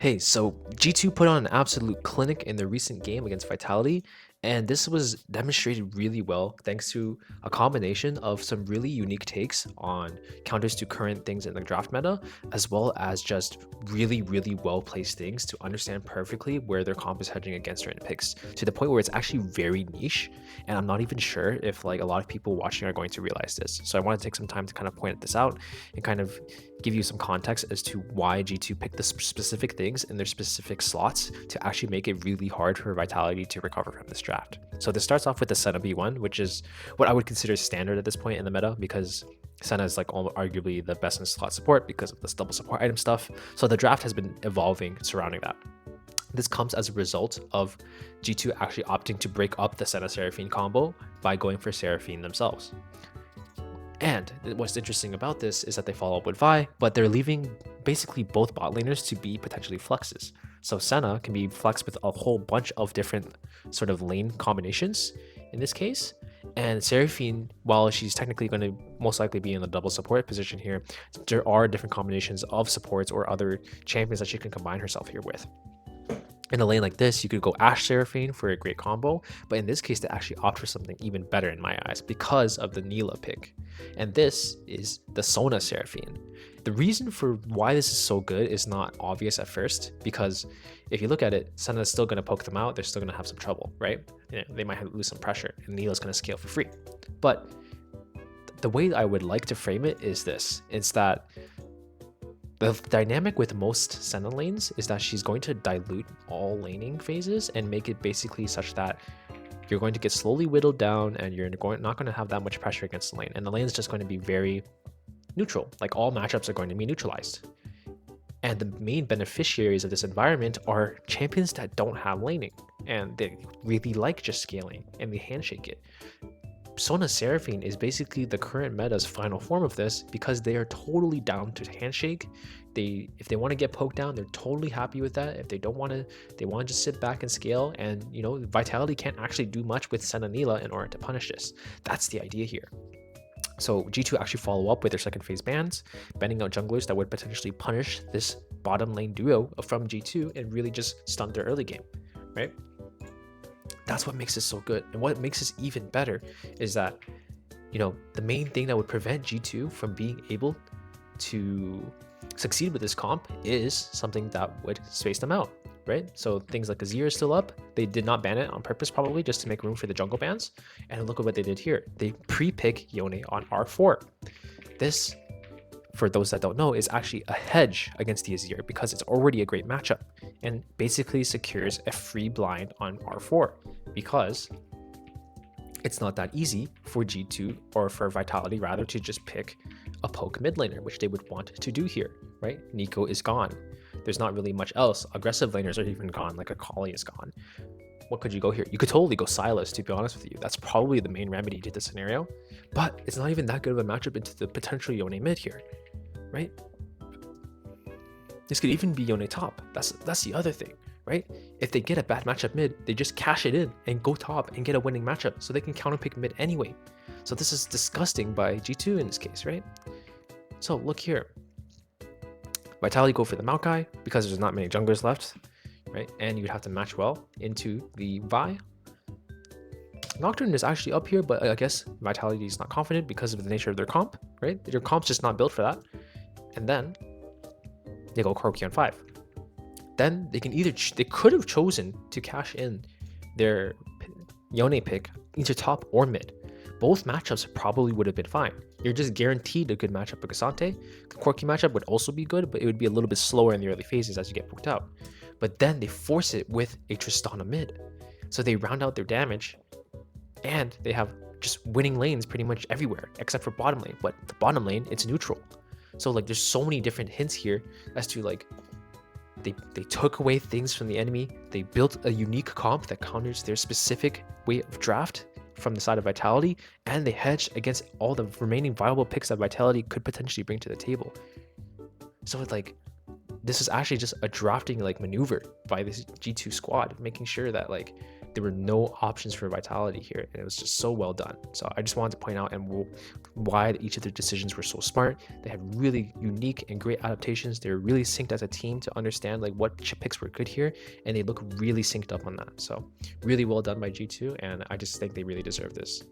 Hey, so G2 put on an absolute clinic in their recent game against Vitality, and this was demonstrated really well thanks to a combination of some really unique takes on counters to current things in the draft meta, as well as just really well placed things to understand perfectly where their comp is hedging against certain picks to the point where it's actually very niche. And I'm not even sure if like a lot of people watching are going to realize this. So I want to take some time to kind of point this out and kind of give you some context as to why G2 picked the specific things in their specific slots to actually make it really hard for Vitality to recover from this draft. So this starts off with the Senna B1, which is what I would consider standard at this point in the meta because Senna is like arguably the best in slot support because of this double support item stuff. So the draft has been evolving surrounding that. This comes as a result of G2 actually opting to break up the Senna Seraphine combo by going for Seraphine themselves. And what's interesting about this is that they follow up with Vi, but they're leaving basically both bot laners to be potentially flexes. So Senna can be flexed with a whole bunch of different sort of lane combinations in this case. And Seraphine, while she's technically going to most likely be in the double support position here, there are different combinations of supports or other champions that she can combine herself here with. In a lane like this, you could go Ashe Seraphine for a great combo, but in this case, they actually opt for something even better in my eyes because of the Neela pick. And this is the Sona Seraphine. The reason for why this is so good is not obvious at first, because if you look at it, Senna is still going to poke them out, they're still going to have some trouble, right? They might lose some pressure, and Neela's going to scale for free. But the way I would like to frame it is this, it's that the dynamic with most Senna lanes is that she's going to dilute all laning phases and make it basically such that you're going to get slowly whittled down and you're not going to have that much pressure against the lane. And the lane is just going to be very neutral. Like all matchups are going to be neutralized. And the main beneficiaries of this environment are champions that don't have laning and they really like just scaling and they handshake it. Sona Seraphine is basically the current meta's final form of this because they are totally down to handshake. If they want to get poked down, they're totally happy with that. If they don't want to, they want to just sit back and scale. And Vitality can't actually do much with Senna Neela in order to punish this. That's the idea here. So G2 actually follow up with their second phase bans, banning out junglers that would potentially punish this bottom lane duo from G2 and really just stunt their early game, right? That's what makes it so good. And what makes this even better is that, the main thing that would prevent G2 from being able to succeed with this comp is something that would space them out, right? So things like Azir is still up. They did not ban it on purpose, probably just to make room for the jungle bans. And look at what they did here. They pre-pick Yone on R4. This, for those that don't know, is actually a hedge against the Azir because it's already a great matchup and basically secures a free blind on R4 because it's not that easy for G2 or for Vitality rather to just pick a poke mid laner, which they would want to do here, right? Nico is gone. There's not really much else. Aggressive laners are even gone, like Akali is gone. What could you go here? You could totally go Sylas, to be honest with you. That's probably the main remedy to this scenario, but it's not even that good of a matchup into the potential Yone mid here, right? This could even be Yone top. That's the other thing, right? If they get a bad matchup mid, they just cash it in and go top and get a winning matchup so they can counterpick mid anyway. So this is disgusting by G2 in this case, right? So look here. Vitality go for the Maokai because there's not many junglers left, right? And you'd have to match well into the Vi. Nocturne is actually up here, but I guess Vitality is not confident because of the nature of their comp, right? Their comp's just not built for that. And then they go Corki on 5. Then they can they could have chosen to cash in their Yone pick either top or mid. Both matchups probably would have been fine. You're just guaranteed a good matchup with Cassante. The Corki matchup would also be good, but it would be a little bit slower in the early phases as you get poked out. But then they force it with a Tristana mid. So they round out their damage and they have just winning lanes pretty much everywhere except for bottom lane. But the bottom lane, it's neutral. So like there's so many different hints here as to like they took away things from the enemy. They built a unique comp that counters their specific way of draft from the side of Vitality, and they hedged against all the remaining viable picks that Vitality could potentially bring to the table. So it's like this is actually just a drafting like maneuver by this G2 squad, making sure that like there were no options for Vitality here, and it was just so well done. So I just wanted to point out why each of their decisions were so smart. They had really unique and great adaptations. They were really synced as a team to understand like what picks were good here, and they look really synced up on that. So really well done by G2, and I just think they really deserve this.